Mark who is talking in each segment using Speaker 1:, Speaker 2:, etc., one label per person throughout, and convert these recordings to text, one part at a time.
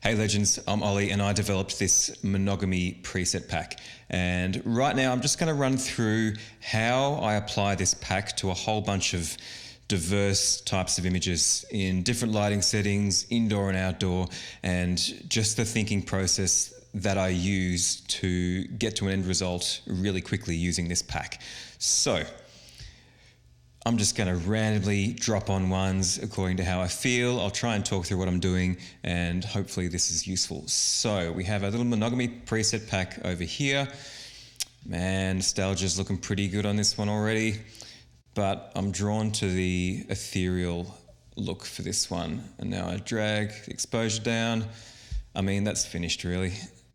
Speaker 1: Hey legends, I'm Ollie and I developed this Monogamy preset pack. And right now I'm just going to run through how I apply this pack to a whole bunch of diverse types of images in different lighting settings, indoor and outdoor, and just the thinking process that I use to get to an end result really quickly using this pack. So I'm just going to randomly drop on ones according to how I feel. I'll try and talk through what I'm doing and hopefully this is useful. So we have a little Monogamy preset pack over here. Man, nostalgia's looking pretty good on this one already, but I'm drawn to the ethereal look for this one. And now I drag the exposure down. I mean, that's finished really.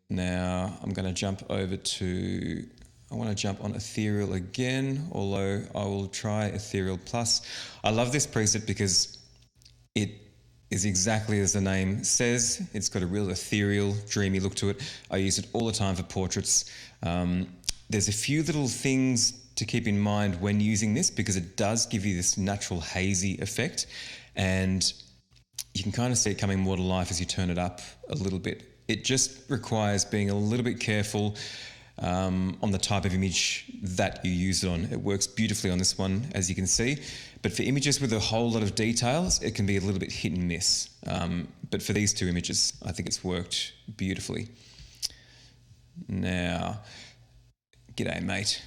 Speaker 1: Now I'm going to jump over to, I want to jump on Ethereal again, although I will try Ethereal Plus. I love this preset because it is exactly as the name says. It's got a real ethereal, dreamy look to it. I use it all the time for portraits. There's a few little things to keep in mind when using this because it does give you this natural hazy effect, and you can kind of see it coming more to life as you turn it up a little bit. It just requires being a little bit careful on the type of image that you use it on. It works beautifully on this one, as you can see, but for images with a whole lot of details, it can be a little bit hit and miss. But for these two images, I think it's worked beautifully. Now, g'day mate.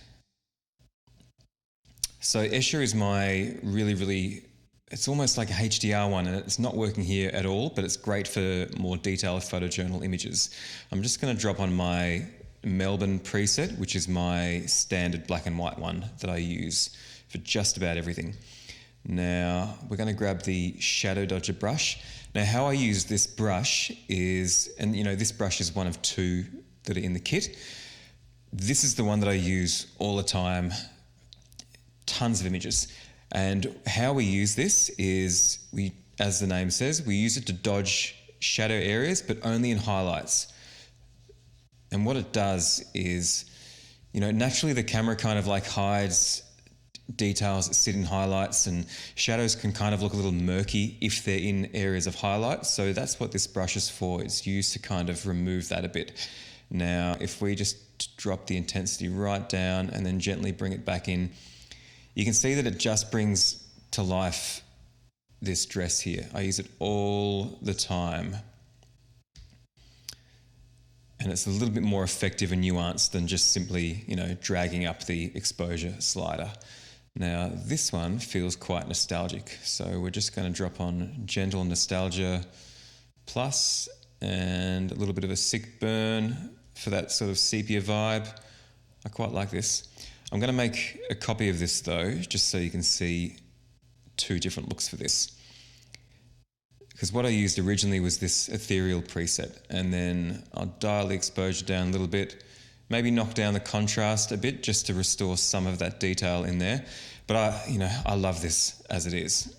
Speaker 1: So Escher is my really, it's almost like a HDR one, and it's not working here at all, but it's great for more detailed photojournal images. I'm just going to drop on my Melbourne Preset, which is my standard black and white one that I use for just about everything. Now we're going to grab the shadow dodger brush. Now how I use this brush is, and you know, this brush is one of two that are in the kit. This is the one that I use all the time, tons of images. And how we use this is, as the name says, we use it to dodge shadow areas, but only in highlights. And what it does is, you know, naturally the camera kind of like hides details that sit in highlights, and shadows can kind of look a little murky if they're in areas of highlight. So that's what this brush is for. It's used to kind of remove that a bit. Now, if we just drop the intensity right down and then gently bring it back in, you can see that it just brings to life this dress here. I use it all the time. And it's a little bit more effective and nuanced than just simply, you know, dragging up the exposure slider. Now, this one feels quite nostalgic. So we're just going to drop on Gentle Nostalgia Plus and a little bit of a sick burn for that sort of sepia vibe. I quite like this. I'm going to make a copy of this though, just so you can see two different looks for this. Because what I used originally was this ethereal preset, and then I'll dial the exposure down a little bit, maybe knock down the contrast a bit just to restore some of that detail in there. But I love this as it is.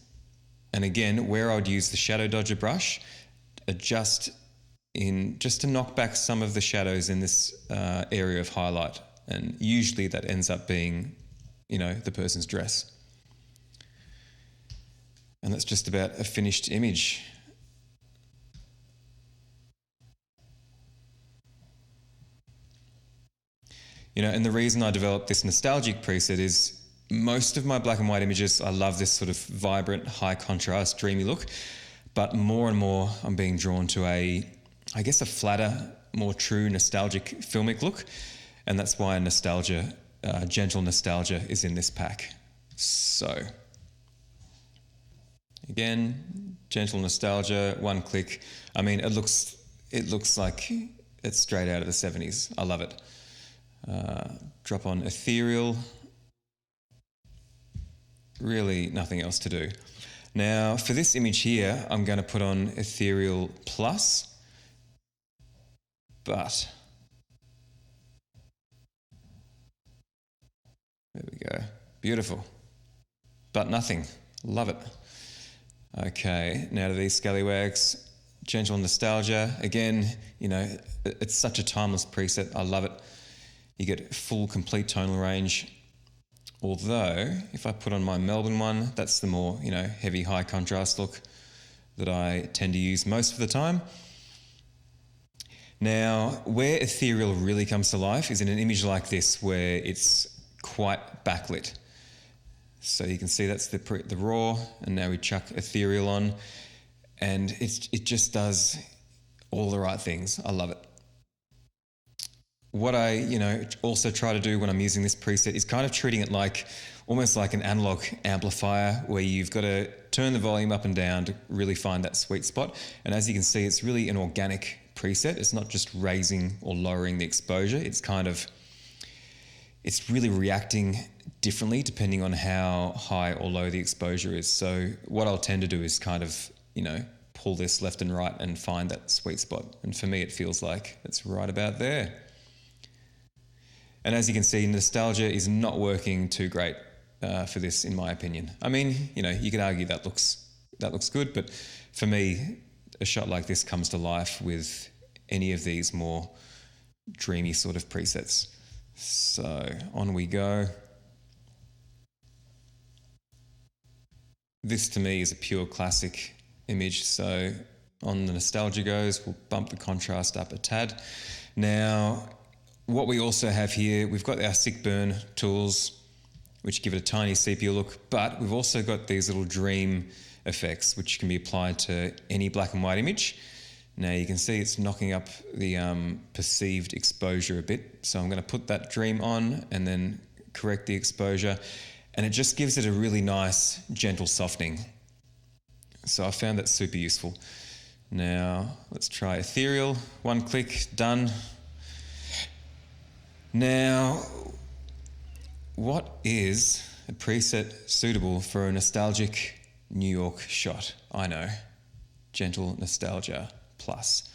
Speaker 1: And again, where I would use the shadow dodger brush, just to knock back some of the shadows in this area of highlight. And usually that ends up being, you know, the person's dress. And that's just about a finished image. You know, and the reason I developed this nostalgic preset is most of my black and white images, I love this sort of vibrant, high contrast, dreamy look. But more and more, I'm being drawn to a flatter, more true, nostalgic filmic look. And that's why Gentle Nostalgia is in this pack. So again, Gentle Nostalgia, one click. I mean, it looks like it's straight out of the 70s. I love it. Drop on Ethereal. Really nothing else to do. Now, for this image here, I'm going to put on Ethereal Plus. But there we go. Beautiful. But nothing. Love it. Okay, now to these scallywags. Gentle Nostalgia. Again, you know, it's such a timeless preset. I love it. You get full, complete tonal range. Although, if I put on my Melbourne one, that's the more, you know, heavy, high contrast look that I tend to use most of the time. Now, where Ethereal really comes to life is in an image like this where it's quite backlit. So you can see that's the raw, and now we chuck Ethereal on, and it just does all the right things. I love it. What I also try to do when I'm using this preset is kind of treating it like almost like an analog amplifier, where you've got to turn the volume up and down to really find that sweet spot. And as you can see, it's really an organic preset. It's not just raising or lowering the exposure. It's really reacting differently depending on how high or low the exposure is. So what I'll tend to do is kind of, pull this left and right and find that sweet spot. And for me, it feels like it's right about there. And as you can see, nostalgia is not working too great for this, in my opinion. I mean, you could argue that looks good, but for me, a shot like this comes to life with any of these more dreamy sort of presets. So on we go. This to me is a pure classic image. So on the nostalgia goes, we'll bump the contrast up a tad. Now, what we also have here, we've got our sick burn tools, which give it a tiny sepia look, but we've also got these little dream effects, which can be applied to any black and white image. Now you can see it's knocking up the perceived exposure a bit. So I'm going to put that dream on and then correct the exposure, and it just gives it a really nice, gentle softening. So I found that super useful. Now let's try Ethereal. One click, done. Now, what is a preset suitable for a nostalgic New York shot? I know, Gentle Nostalgia Plus.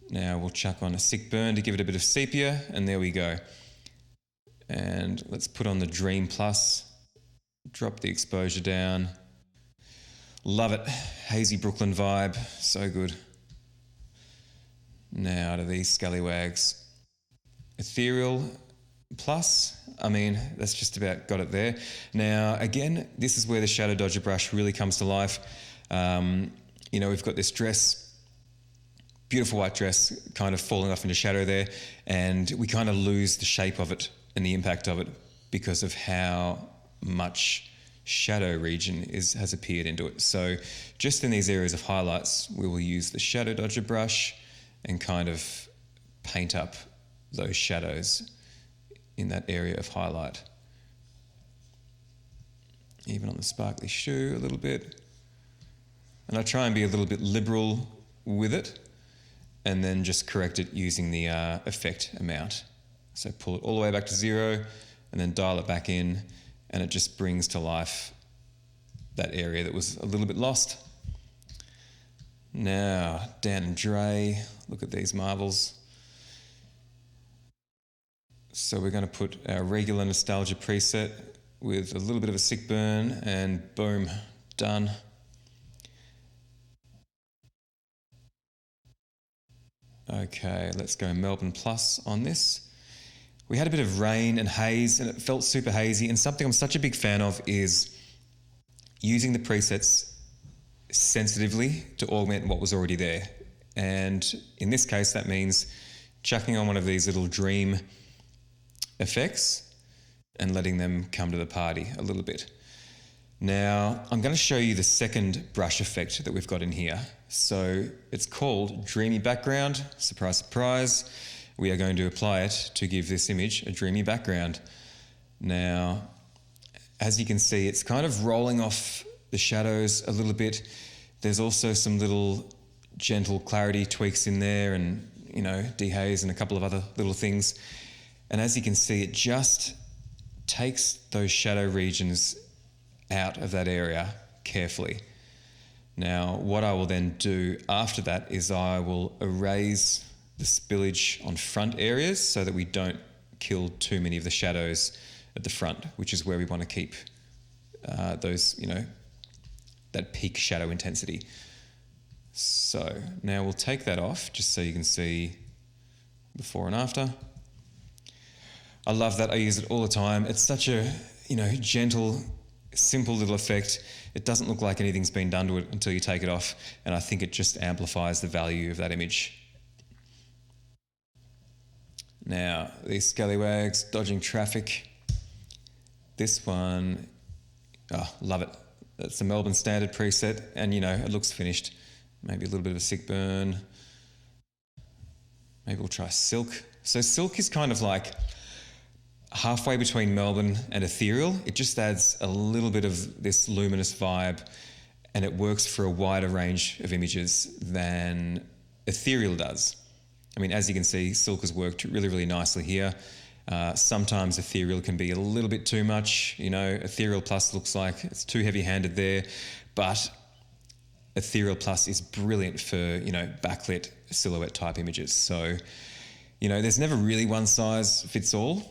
Speaker 1: Now we'll chuck on a sick burn to give it a bit of sepia, and there we go. And let's put on the Dream Plus, drop the exposure down. Love it, hazy Brooklyn vibe, so good. Now to these scallywags. Ethereal Plus, I mean, that's just about got it there. Now, again, this is where the shadow dodger brush really comes to life. We've got this dress, beautiful white dress, kind of falling off into shadow there, and we kind of lose the shape of it and the impact of it because of how much shadow region has appeared into it. So just in these areas of highlights, we will use the shadow dodger brush and kind of paint up those shadows in that area of highlight. Even on the sparkly shoe a little bit. And I try and be a little bit liberal with it, and then just correct it using the effect amount. So pull it all the way back to 0 and then dial it back in, and it just brings to life that area that was a little bit lost. Now, Dan and Dre, look at these marvels. So we're going to put our regular nostalgia preset with a little bit of a sick burn, and boom, done. Okay, let's go Melbourne Plus on this. We had a bit of rain and haze, and it felt super hazy, and something I'm such a big fan of is using the presets sensitively to augment what was already there. And in this case, that means chucking on one of these little dream effects and letting them come to the party a little bit. Now, I'm going to show you the second brush effect that we've got in here. So it's called Dreamy Background. Surprise, surprise. We are going to apply it to give this image a dreamy background. Now, as you can see, it's kind of rolling off the shadows a little bit. There's also some little gentle clarity tweaks in there, and, dehaze and a couple of other little things. And as you can see, it just takes those shadow regions out of that area carefully. Now, what I will then do after that is I will erase the spillage on front areas so that we don't kill too many of the shadows at the front, which is where we want to keep those, that peak shadow intensity. So now we'll take that off just so you can see before and after. I love that. I use it all the time. It's such a, gentle, simple little effect. It doesn't look like anything's been done to it until you take it off, and I think it just amplifies the value of that image. Now, these scallywags dodging traffic. This one, oh, love it. It's the Melbourne standard preset, and you know, it looks finished. Maybe a little bit of a sick burn. Maybe we'll try Silk. So Silk is kind of like halfway between Melbourne and Ethereal. It just adds a little bit of this luminous vibe, and it works for a wider range of images than Ethereal does. I mean, as you can see, Silk has worked really, really nicely here. Sometimes Ethereal can be a little bit too much. You know, Ethereal Plus looks like it's too heavy-handed there, but Ethereal Plus is brilliant for, you know, backlit silhouette type images. So, you know, there's never really one size fits all.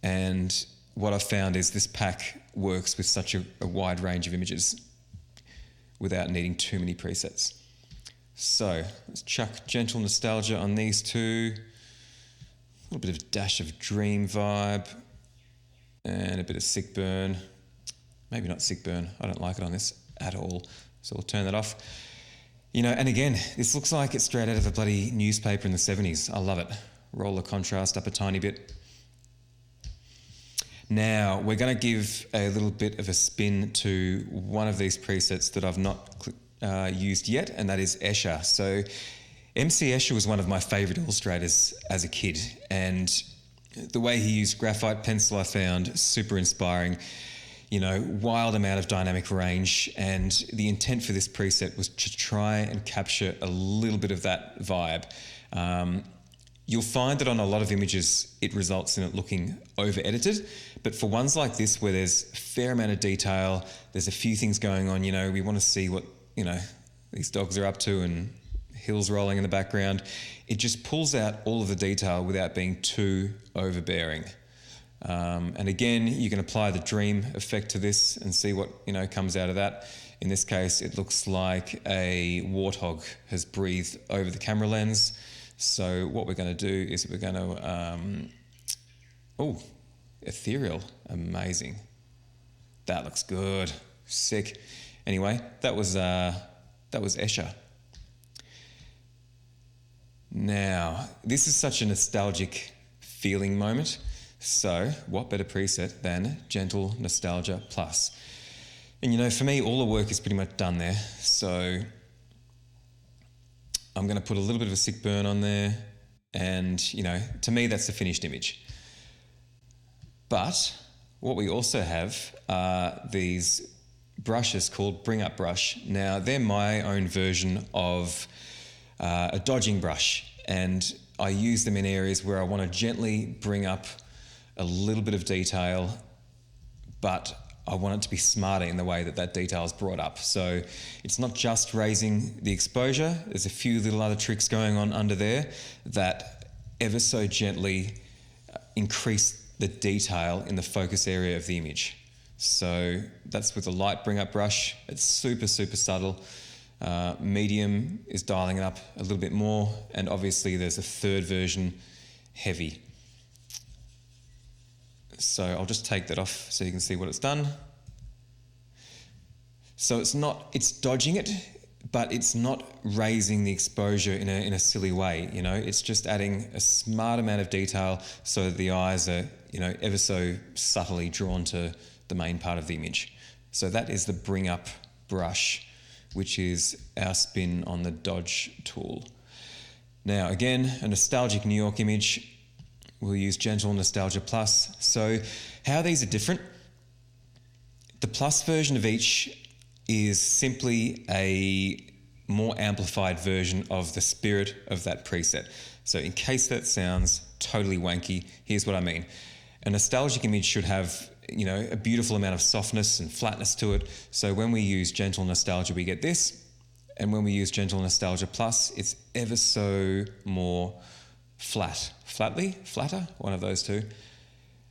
Speaker 1: And what I've found is this pack works with such a wide range of images without needing too many presets. So let's chuck gentle nostalgia on these two. A little bit of dash of dream vibe and a bit of sick burn. Maybe not sick burn. I don't like it on this at all. So we'll turn that off. You know, and again, this looks like it's straight out of a bloody newspaper in the 70s. I love it. Roll the contrast up a tiny bit. Now, we're going to give a little bit of a spin to one of these presets that I've not used yet, and that is Escher. So MC Escher was one of my favourite illustrators as a kid, and the way he used graphite pencil I found super inspiring. You know, wild amount of dynamic range, and the intent for this preset was to try and capture a little bit of that vibe. You'll find that on a lot of images, it results in it looking over-edited, but for ones like this where there's a fair amount of detail, there's a few things going on, you know, we want to see what, you know, these dogs are up to and hills rolling in the background. It just pulls out all of the detail without being too overbearing. And again, you can apply the dream effect to this and see what, you know, comes out of that. In this case, it looks like a warthog has breathed over the camera lens. So what we're going to do is we're going to, oh, ethereal, amazing. That looks good, sick. Anyway, that was Escher. Now, this is such a nostalgic feeling moment. So what better preset than Gentle Nostalgia Plus? And you know, for me, all the work is pretty much done there. So I'm going to put a little bit of a sick burn on there. And, you know, to me, that's the finished image. But what we also have are these brushes called Bring Up Brush. Now, they're my own version of a dodging brush. And I use them in areas where I want to gently bring up a little bit of detail, but I want it to be smarter in the way that that detail is brought up. So it's not just raising the exposure. There's a few little other tricks going on under there that ever so gently increase the detail in the focus area of the image. So that's with the light bring up brush. It's super, super subtle. Medium is dialing it up a little bit more. And obviously there's a third version, heavy. So I'll just take that off so you can see what it's done. So it's dodging it, but it's not raising the exposure in a silly way, you know. It's just adding a smart amount of detail so that the eyes are, you know, ever so subtly drawn to the main part of the image. So that is the bring up brush, which is our spin on the dodge tool. Now again, a nostalgic New York image. We'll use Gentle Nostalgia Plus. So how these are different, the plus version of each is simply a more amplified version of the spirit of that preset. So in case that sounds totally wanky, here's what I mean. A nostalgic image should have, you know, a beautiful amount of softness and flatness to it. So when we use Gentle Nostalgia, we get this. And when we use Gentle Nostalgia Plus, it's ever so more flatter, one of those two.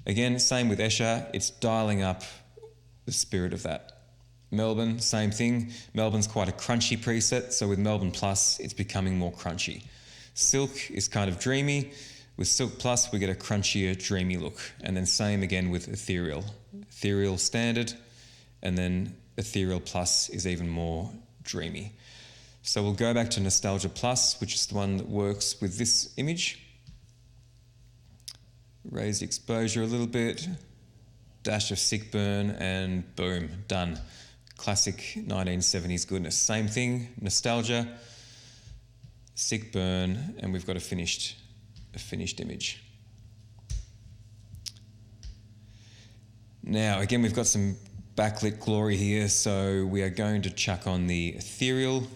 Speaker 1: Again, same with Escher, it's dialing up the spirit of that. Melbourne, same thing. Melbourne's quite a crunchy preset, so with Melbourne Plus, it's becoming more crunchy. Silk is kind of dreamy. With Silk Plus, we get a crunchier, dreamy look. And then same again with Ethereal. Ethereal standard, and then Ethereal Plus is even more dreamy. So we'll go back to Nostalgia Plus, which is the one that works with this image. raise the exposure a little bit, dash of sick burn, and boom, done. Classic 1970s goodness. Same thing, nostalgia, sick burn, and we've got a finished image. Now, again, we've got some backlit glory here, so we are going to chuck on the ethereal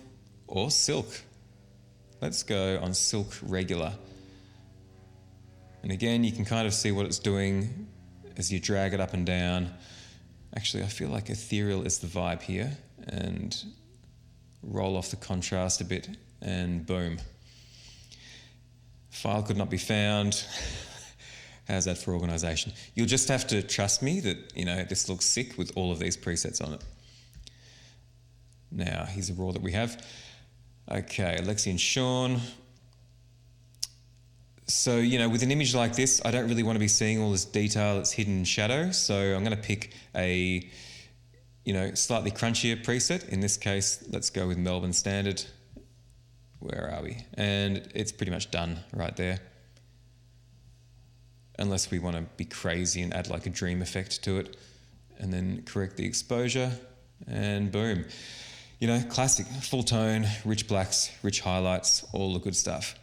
Speaker 1: or silk. Let's go on silk regular. And again, you can kind of see what it's doing as you drag it up and down. Actually, I feel like ethereal is the vibe here, and roll off the contrast a bit, and boom. File could not be found. How's that for organisation? You'll just have to trust me that, this looks sick with all of these presets on it. Now, here's a raw that we have. Okay, Alexi and Sean. So, with an image like this, I don't really want to be seeing all this detail that's hidden in shadow. So I'm going to pick a, slightly crunchier preset. In this case, let's go with Melbourne Standard. Where are we? And it's pretty much done right there. Unless we want to be crazy and add like a dream effect to it, and then correct the exposure, and boom. Classic, full tone, rich blacks, rich highlights, all the good stuff.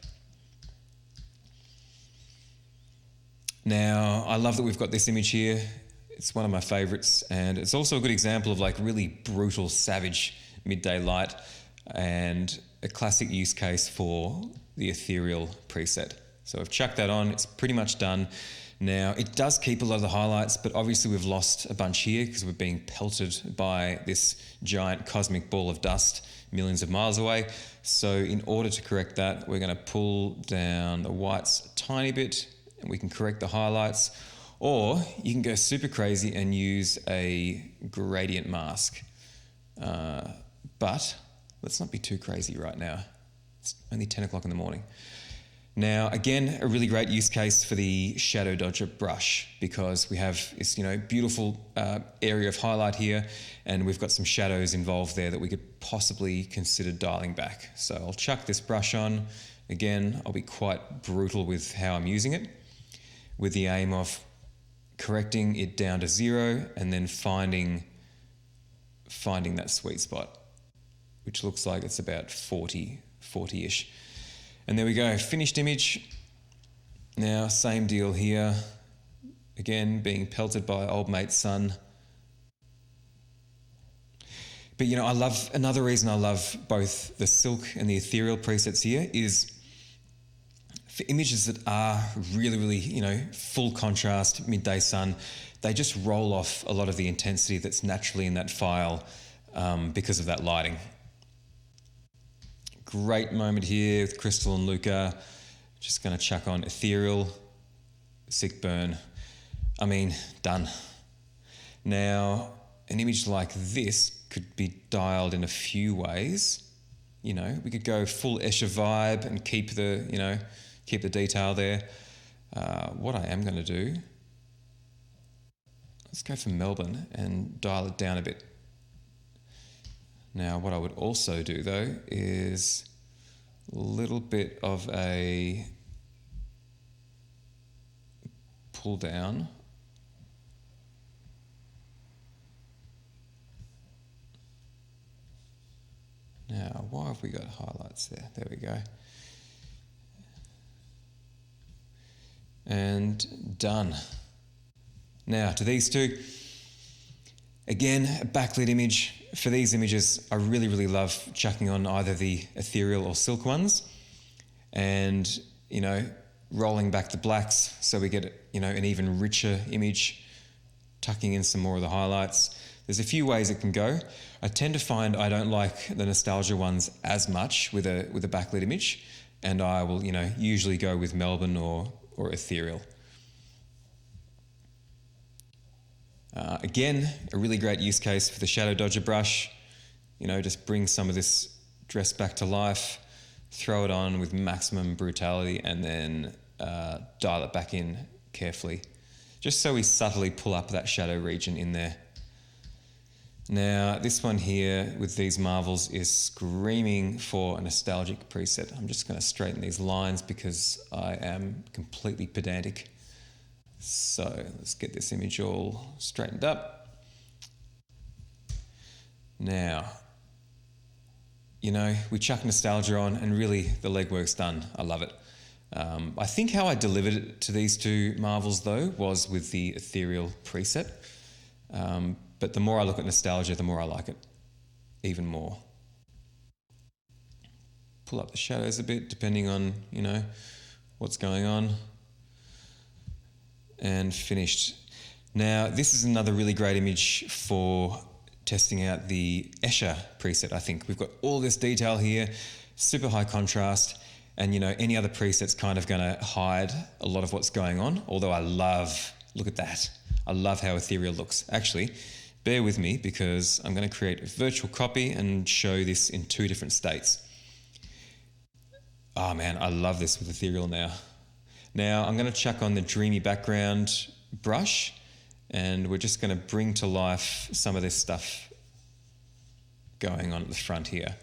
Speaker 1: Now, I love that we've got this image here. It's one of my favorites, and it's also a good example of like really brutal, savage midday light, and a classic use case for the ethereal preset. So I've chucked that on, it's pretty much done. Now, it does keep a lot of the highlights, but obviously we've lost a bunch here because we're being pelted by this giant cosmic ball of dust millions of miles away. So in order to correct that, we're going to pull down the whites a tiny bit, and we can correct the highlights. Or you can go super crazy and use a gradient mask. But let's not be too crazy right now. It's only 10 o'clock in the morning. Now, again, a really great use case for the shadow dodger brush, because we have this, beautiful area of highlight here, and we've got some shadows involved there that we could possibly consider dialing back. So I'll chuck this brush on. Again, I'll be quite brutal with how I'm using it, with the aim of correcting it down to 0 and then finding that sweet spot, which looks like it's about 40-ish. And there we go, finished image. Now, same deal here. Again, being pelted by old mate's son. But another reason I love both the silk and the ethereal presets here is for images that are really, really, full contrast, midday sun, they just roll off a lot of the intensity that's naturally in that file because of that lighting. Great moment here with Crystal and Luca. Just going to chuck on ethereal, sick burn. Done. Now, an image like this could be dialed in a few ways. We could go full Escher vibe and keep the detail there. What I am going to do, let's go for Melbourne and dial it down a bit. Now, what I would also do, though, is a little bit of a pull down. Now, why have we got highlights there? There we go. And done. Now, to these two. Again, a backlit image. For these images, I really, really love chucking on either the ethereal or silk ones and, rolling back the blacks so we get, an even richer image, tucking in some more of the highlights. There's a few ways it can go. I tend to find I don't like the nostalgia ones as much with a backlit image, and I will, usually go with Melbourne or ethereal. Again, a really great use case for the shadow dodger brush. Just bring some of this dress back to life, throw it on with maximum brutality, and then dial it back in carefully, just so we subtly pull up that shadow region in there. Now, this one here with these marvels is screaming for a nostalgic preset. I'm just going to straighten these lines because I am completely pedantic. So let's get this image all straightened up. Now, you know, we chuck nostalgia on and really the legwork's done. I love it. I think how I delivered it to these two marvels though was with the Ethereal preset. But the more I look at nostalgia, the more I like it even more. Pull up the shadows a bit depending on, you know, what's going on. And finished. Now, this is another really great image for testing out the Escher preset, I think. We've got all this detail here, super high contrast, and you know, any other preset's kind of gonna hide a lot of what's going on, although I love, look at that. I love how ethereal looks. Actually, bear with me because I'm gonna create a virtual copy and show this in two different states. Oh man, I love this with ethereal now. Now I'm going to chuck on the Dreamy Background brush and we're just going to bring to life some of this stuff going on at the front here.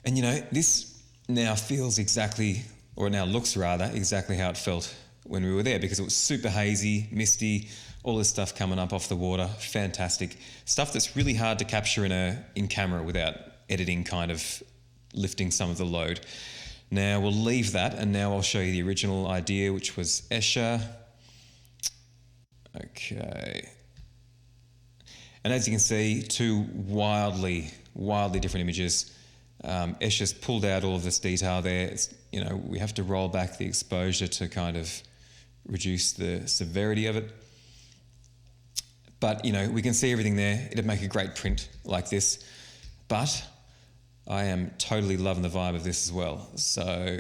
Speaker 1: And you know, this now feels exactly, or now looks rather, exactly how it felt when we were there because it was super hazy, misty, all this stuff coming up off the water, fantastic. Stuff that's really hard to capture in camera without editing kind of lifting some of the load. Now we'll leave that and now I'll show you the original idea, which was Escher. Okay. And as you can see, two wildly different images. Escher's pulled out all of this detail there. It's, you know, we have to roll back the exposure to kind of reduce the severity of it. But, you know, we can see everything there. It'd make a great print like this. But I am totally loving the vibe of this as well. So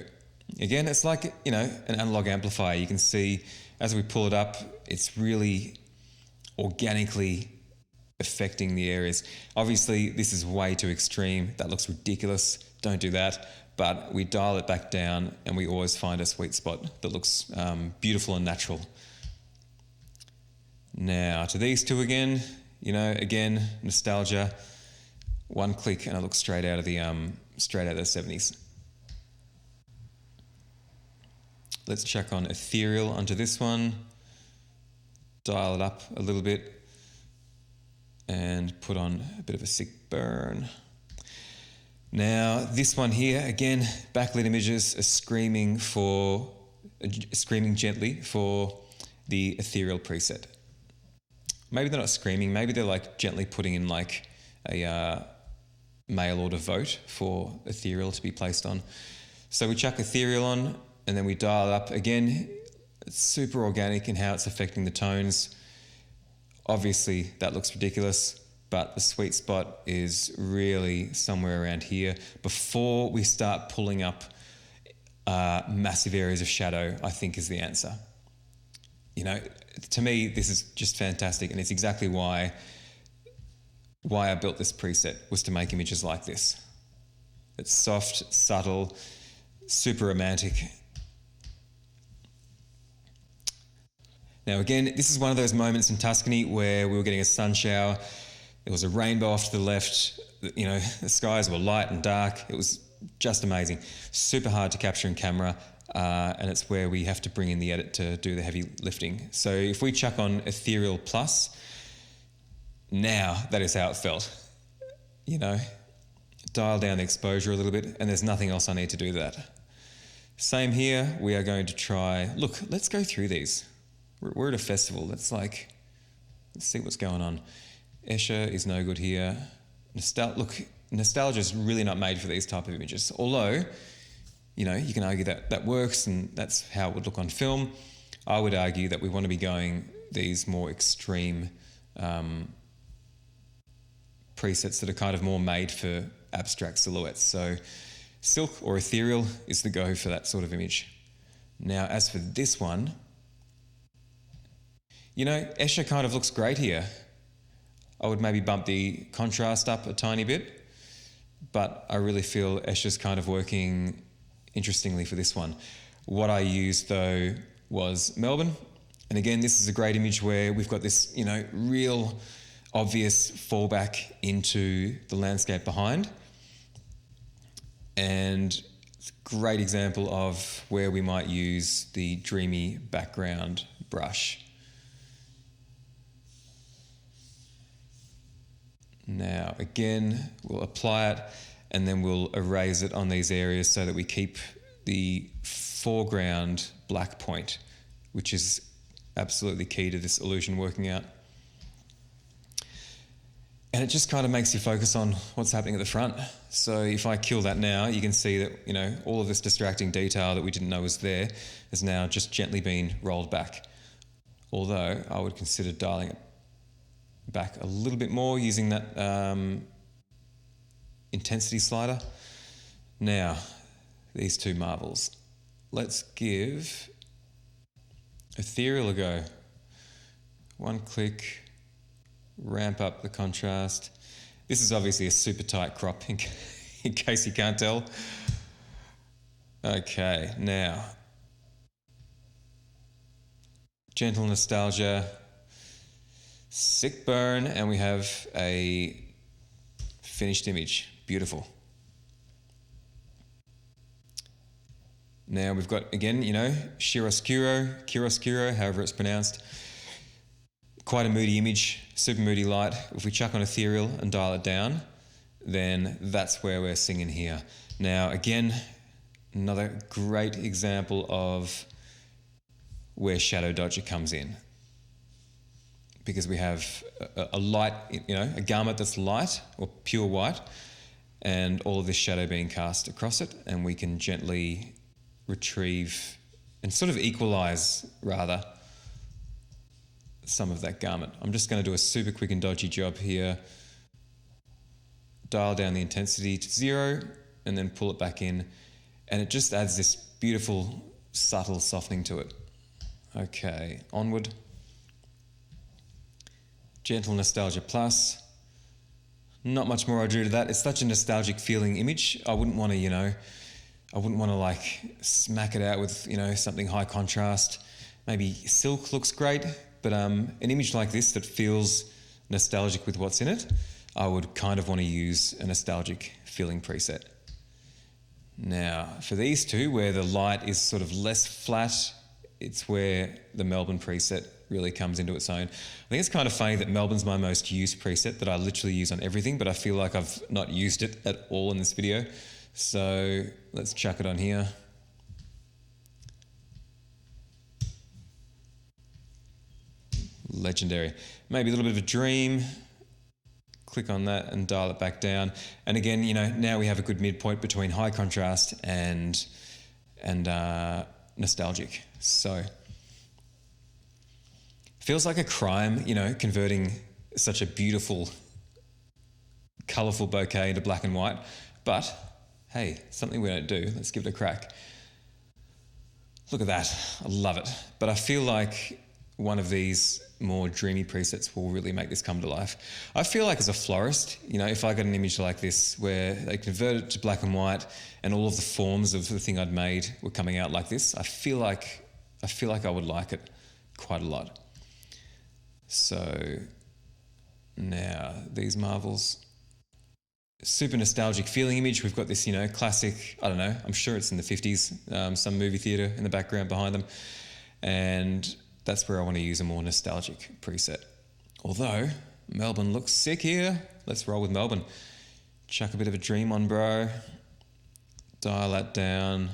Speaker 1: again, it's like, you know, an analog amplifier. You can see as we pull it up, it's really organically affecting the areas. Obviously, this is way too extreme. That looks ridiculous. Don't do that. But we dial it back down and we always find a sweet spot that looks beautiful and natural. Now to these two again, you know, again, nostalgia. One click and I look straight out of the 70s. Let's check on ethereal onto this one. Dial it up a little bit and put on a bit of a sick burn. Now this one here, again, backlit images are screaming gently for the ethereal preset. Maybe they're not screaming, maybe they're like gently putting in like a mail order vote for ethereal to be placed on. So we chuck ethereal on and then we dial it up. Again, it's super organic in how it's affecting the tones. Obviously that looks ridiculous, but the sweet spot is really somewhere around here. Before we start pulling up massive areas of shadow, I think is the answer. You know, to me, this is just fantastic, and it's exactly why I built this preset, was to make images like this. It's soft, subtle, super romantic. Now again, this is one of those moments in Tuscany where we were getting a sun shower. There was a rainbow off to the left. You know, the skies were light and dark. It was just amazing. Super hard to capture in camera, and it's where we have to bring in the edit to do the heavy lifting. So if we chuck on Ethereal Plus, now that is how it felt. You know, dial down the exposure a little bit, and there's nothing else I need to do that. Same here, we are going to try, look, let's go through these. We're at a festival, let's see what's going on. Escher is no good here. Nostalgia is really not made for these type of images. Although, you know, you can argue that that works and that's how it would look on film. I would argue that we want to be going these more extreme presets that are kind of more made for abstract silhouettes. So silk or ethereal is the go for that sort of image. Now, as for this one, you know, Escher kind of looks great here. I would maybe bump the contrast up a tiny bit, but I really feel Escher's kind of working interestingly for this one. What I used though was Melbourne. And again, this is a great image where we've got this, you know, real obvious fallback into the landscape behind. And it's a great example of where we might use the Dreamy Background brush. Now, again, we'll apply it and then we'll erase it on these areas so that we keep the foreground black point, which is absolutely key to this illusion working out. And it just kind of makes you focus on what's happening at the front. So if I kill that now, you can see that, you know, all of this distracting detail that we didn't know was there has now just gently been rolled back. Although I would consider dialing it back a little bit more using that intensity slider. Now, these two marvels. Let's give Ethereal a go. One click, ramp up the contrast. This is obviously a super tight crop in case you can't tell. Okay, now, gentle nostalgia, sick burn, and we have a finished image. Beautiful. Now we've got, again, you know, chiaroscuro, however it's pronounced. Quite a moody image, super moody light. If we chuck on Ethereal and dial it down, then that's where we're singing here. Now, again, another great example of where Shadow Dodger comes in. Because we have a light, you know, a garment that's light or pure white, and all of this shadow being cast across it, and we can gently retrieve and sort of equalize, rather, some of that garment. I'm just going to do a super quick and dodgy job here. Dial down the intensity to 0 and then pull it back in, and it just adds this beautiful, subtle softening to it. Okay, onward. Gentle Nostalgia Plus. Not much more I do to that. It's such a nostalgic feeling image. I wouldn't want to, you know, like smack it out with, you know, something high contrast. Maybe silk looks great, but an image like this that feels nostalgic with what's in it, I would kind of want to use a nostalgic feeling preset. Now, for these two, where the light is sort of less flat, it's where the Melbourne preset really comes into its own. I think it's kind of funny that Melbourne's my most used preset that I literally use on everything, but I feel like I've not used it at all in this video. So let's chuck it on here. Legendary. Maybe a little bit of a dream. Click on that and dial it back down. And again, you know, now we have a good midpoint between high contrast and nostalgic. So feels like a crime, you know, converting such a beautiful, colourful bouquet into black and white. But hey, something we don't do. Let's give it a crack. Look at that. I love it. But I feel like one of these more dreamy presets will really make this come to life. I feel like as a florist, you know, if I got an image like this where they converted it to black and white and all of the forms of the thing I'd made were coming out like this, I feel like I would like it quite a lot. So now these marvels, super nostalgic feeling image. We've got this, you know, classic, I don't know, I'm sure it's in the 50s, some movie theatre in the background behind them. And that's where I want to use a more nostalgic preset. Although Melbourne looks sick here. Let's roll with Melbourne. Chuck a bit of a dream on, bro. Dial that down.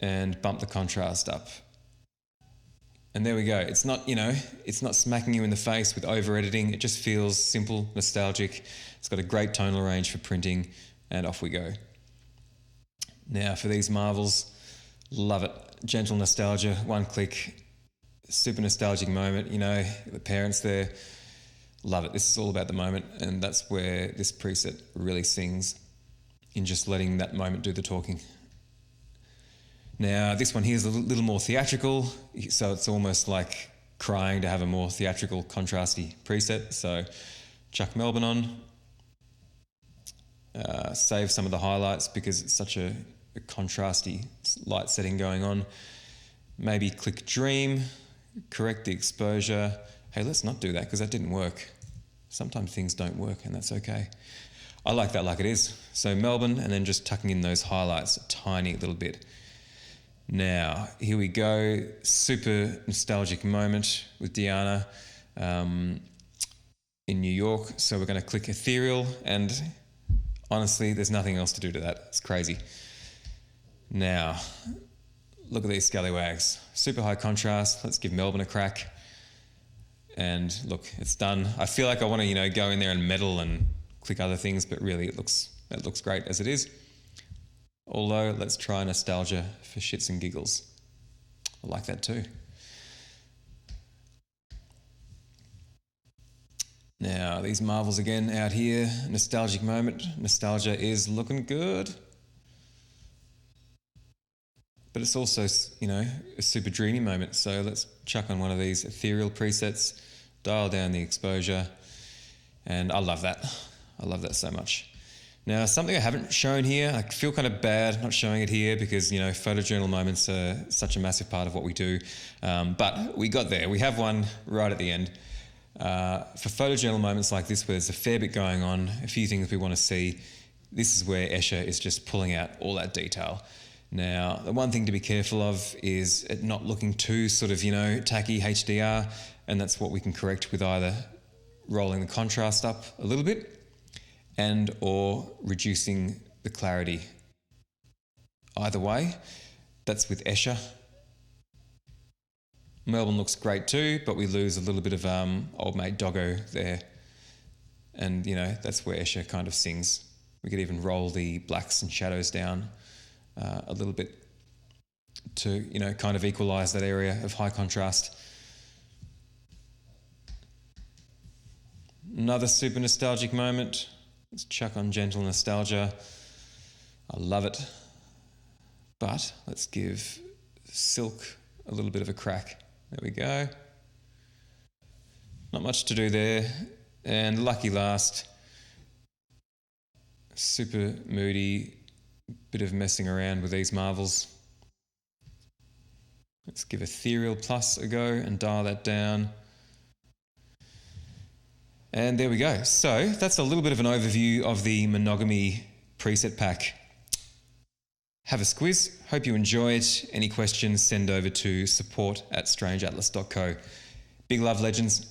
Speaker 1: And bump the contrast up. And there we go. It's not, you know, it's not smacking you in the face with over editing. It just feels simple, nostalgic. It's got a great tonal range for printing, and off we go. Now for these marvels, love it. Gentle nostalgia, one click, super nostalgic moment, you know, the parents there. Love it. This is all about the moment, and that's where this preset really sings, in just letting that moment do the talking. Now, this one here is a little more theatrical, so it's almost like crying to have a more theatrical, contrasty preset. So chuck Melbourne on, save some of the highlights because it's such a contrasty light setting going on. Maybe click Dream, correct the exposure. Hey, let's not do that because that didn't work. Sometimes things don't work and that's okay. I like that like it is. So Melbourne, and then just tucking in those highlights a tiny little bit. Now, here we go. Super nostalgic moment with Diana in New York. So we're going to click Ethereal, and honestly, there's nothing else to do to that. It's crazy. Now, look at these scallywags. Super high contrast. Let's give Melbourne a crack. And look, it's done. I feel like I want to, go in there and meddle and click other things, but really it looks great as it is. Although, let's try nostalgia for shits and giggles. I like that too. Now, these marvels again out here. Nostalgic moment. Nostalgia is looking good. But it's also, a super dreamy moment. So let's chuck on one of these ethereal presets, dial down the exposure, and I love that. I love that so much. Now, something I haven't shown here, I feel kind of bad not showing it here because, photojournal moments are such a massive part of what we do. But we got there. We have one right at the end. For photojournal moments like this, where there's a fair bit going on, a few things we want to see, this is where Escher is just pulling out all that detail. Now, the one thing to be careful of is it not looking too tacky HDR, and that's what we can correct with either rolling the contrast up a little bit and or reducing the clarity. Either way, that's with Escher. Melbourne looks great too, but we lose a little bit of old mate doggo there. And, that's where Escher kind of sings. We could even roll the blacks and shadows down a little bit to, kind of equalize that area of high contrast. Another super nostalgic moment. Let's chuck on gentle nostalgia. I love it. But let's give silk a little bit of a crack. There we go. Not much to do there. And lucky last, super moody, bit of messing around with these marvels. Let's give Ethereal Plus a go and dial that down. And there we go. So that's a little bit of an overview of the Monogamy preset pack. Have a squiz. Hope you enjoy it. Any questions, send over to support@strangeatlas.co. Big love, legends.